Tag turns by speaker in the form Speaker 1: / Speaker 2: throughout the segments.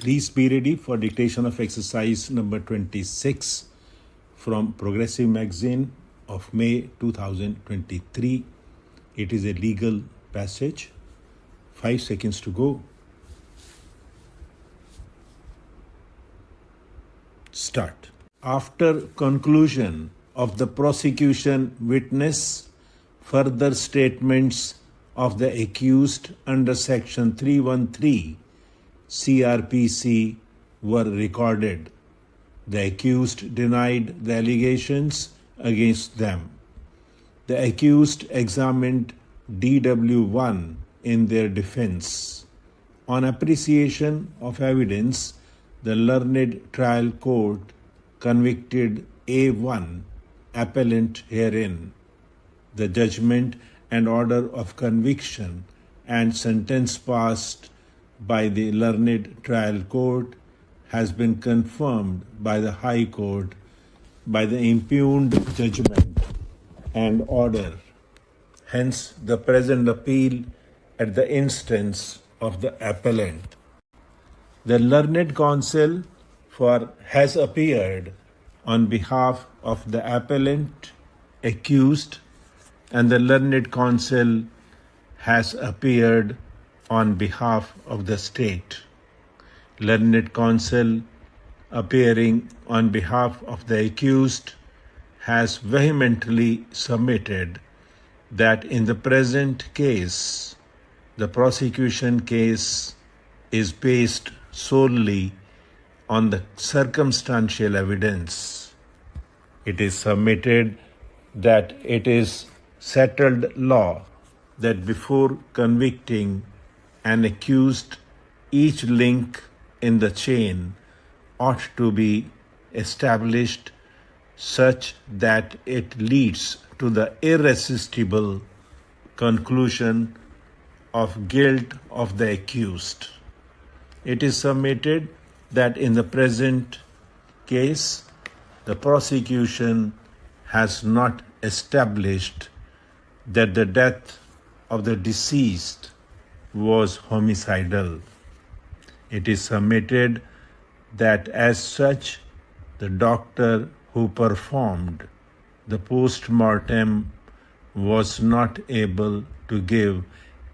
Speaker 1: Please be ready for dictation of exercise number 26 from Progressive Magazine of May 2023. It is a legal passage. 5 seconds to go. Start. After conclusion of the prosecution witness, further statements of the accused under section 313 CRPC were recorded. The accused denied the allegations against them. The accused examined DW1 in their defense. On appreciation of evidence, the learned trial court convicted A1, appellant herein. The judgment and order of conviction and sentence passed by the learned trial court has been confirmed by the High Court by the impugned judgment and order. Hence, the present appeal at the instance of the appellant. The learned counsel has appeared on behalf of the appellant accused, and the learned counsel has appeared on behalf of the state. Learned counsel appearing on behalf of the accused has vehemently submitted that in the present case, the prosecution case is based solely on the circumstantial evidence. It is submitted that it is settled law that before convicting an accused, each link in the chain ought to be established such that it leads to the irresistible conclusion of guilt of the accused. It is submitted that in the present case, the prosecution has not established that the death of the deceased was homicidal. It is submitted that as such, the doctor who performed the post-mortem was not able to give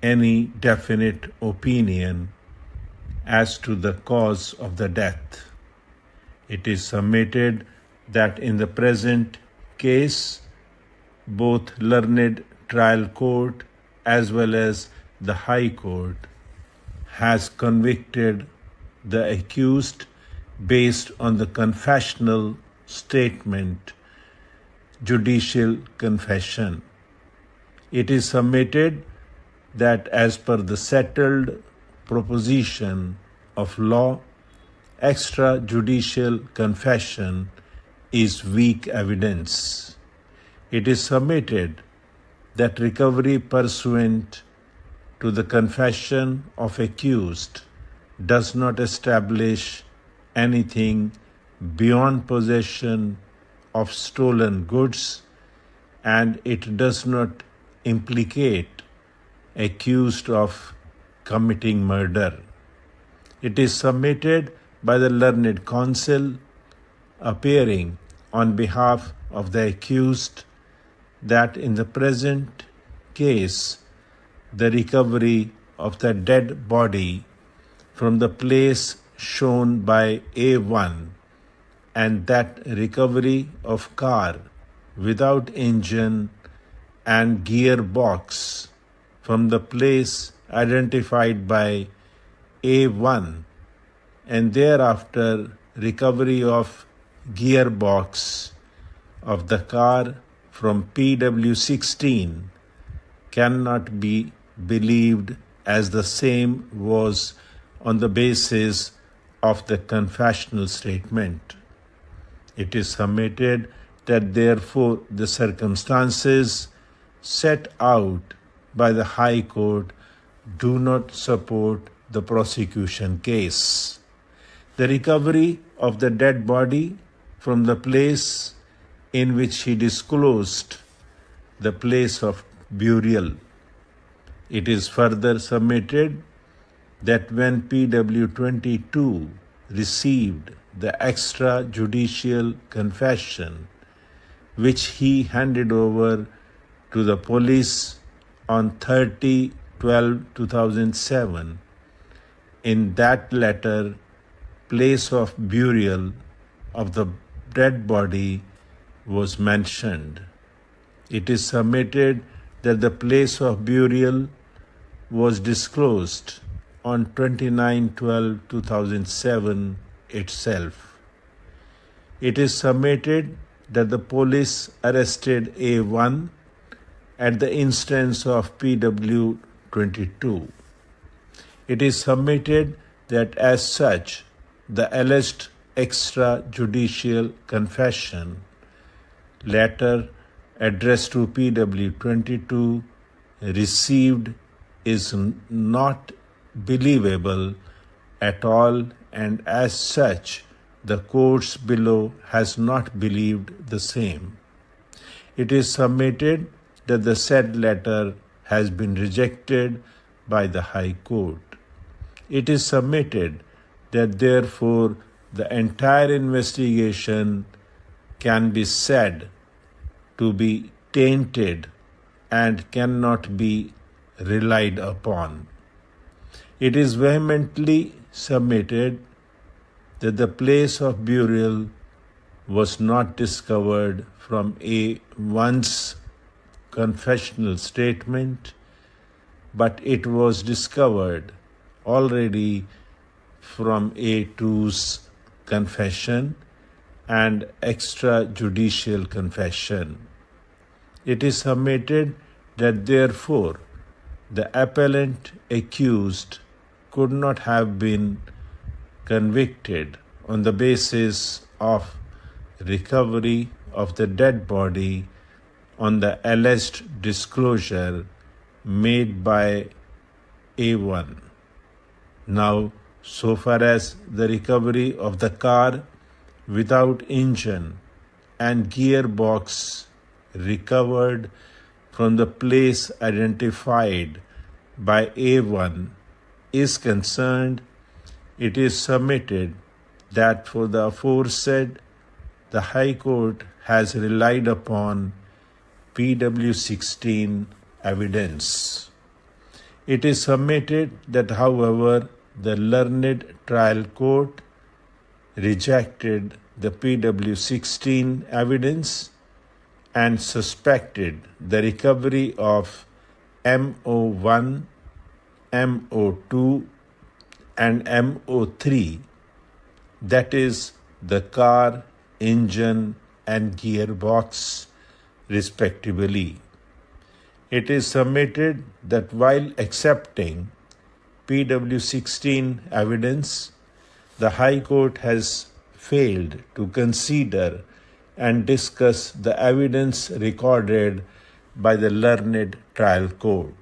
Speaker 1: any definite opinion as to the cause of the death. It is submitted that in the present case, both learned trial court as well as the High Court has convicted the accused based on the confessional statement, judicial confession. It is submitted that as per the settled proposition of law, extrajudicial confession is weak evidence. It is submitted that recovery pursuant to the confession of accused does not establish anything beyond possession of stolen goods, and it does not implicate accused of committing murder. It is submitted by the learned counsel appearing on behalf of the accused that in the present case, the recovery of the dead body from the place shown by A1 and that recovery of car without engine and gearbox from the place identified by A1 and thereafter recovery of gearbox of the car from PW16 cannot be believed as the same was on the basis of the confessional statement. It is submitted that therefore the circumstances set out by the High Court do not support the prosecution case. The recovery of the dead body from the place in which he disclosed the place of burial. It is further submitted that when PW22 received the extrajudicial confession which he handed over to the police on 30/12/2007, in that letter, place of burial of the dead body was mentioned. It is submitted that the place of burial was disclosed on 29/12/2007 itself. It is submitted that the police arrested A1 at the instance of PW22. It is submitted that as such, the alleged extrajudicial confession letter addressed to PW22 received is not believable at all, and as such, the courts below has not believed the same. It is submitted that the said letter has been rejected by the High Court. It is submitted that therefore the entire investigation can be said to be tainted and cannot be relied upon. It is vehemently submitted that the place of burial was not discovered from A1's confessional statement, but it was discovered already from A2's confession and extrajudicial confession. It is submitted that therefore the appellant accused could not have been convicted on the basis of recovery of the dead body on the alleged disclosure made by A1. Now, so far as the recovery of the car without engine and gearbox recovered from the place identified by A1 is concerned, it is submitted that for the aforesaid, the High Court has relied upon PW16 evidence. It is submitted that, however, the learned trial court rejected the PW16 evidence and suspected the recovery of MO1, MO2, and MO3, that is, the car, engine, and gearbox, respectively. It is submitted that while accepting PW16 evidence, the High Court has failed to consider and discuss the evidence recorded by the learned trial court.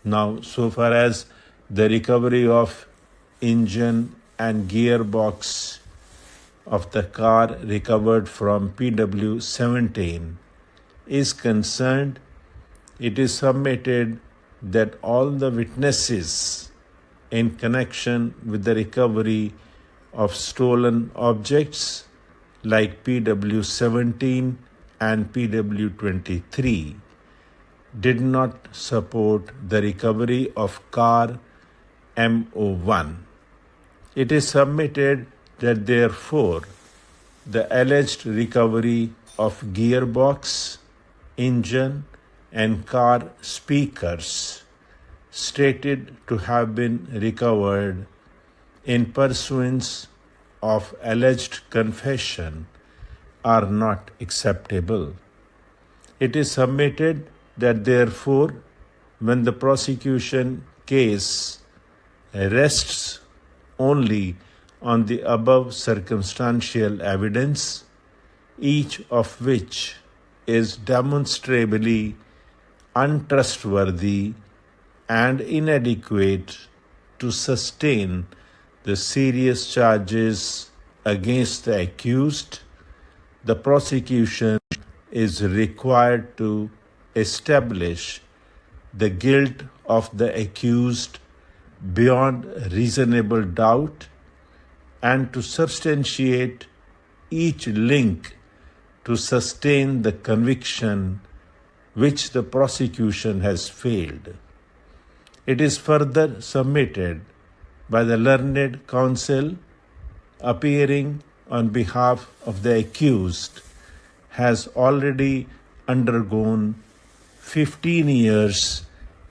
Speaker 1: Now, so far as the recovery of engine and gearbox of the car recovered from PW17 is concerned, it is submitted that all the witnesses in connection with the recovery of stolen objects like PW17 and PW23 did not support the recovery of car MO1. It is submitted that therefore the alleged recovery of gearbox, engine, and car speakers stated to have been recovered in pursuance of alleged confession are not acceptable. It is submitted that therefore, when the prosecution case rests only on the above circumstantial evidence, each of which is demonstrably untrustworthy and inadequate to sustain the serious charges against the accused, the prosecution is required to establish the guilt of the accused beyond reasonable doubt and to substantiate each link to sustain the conviction which the prosecution has failed. It is further submitted by the learned counsel appearing on behalf of the accused has already undergone 15 years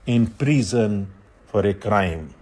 Speaker 1: in prison for a crime.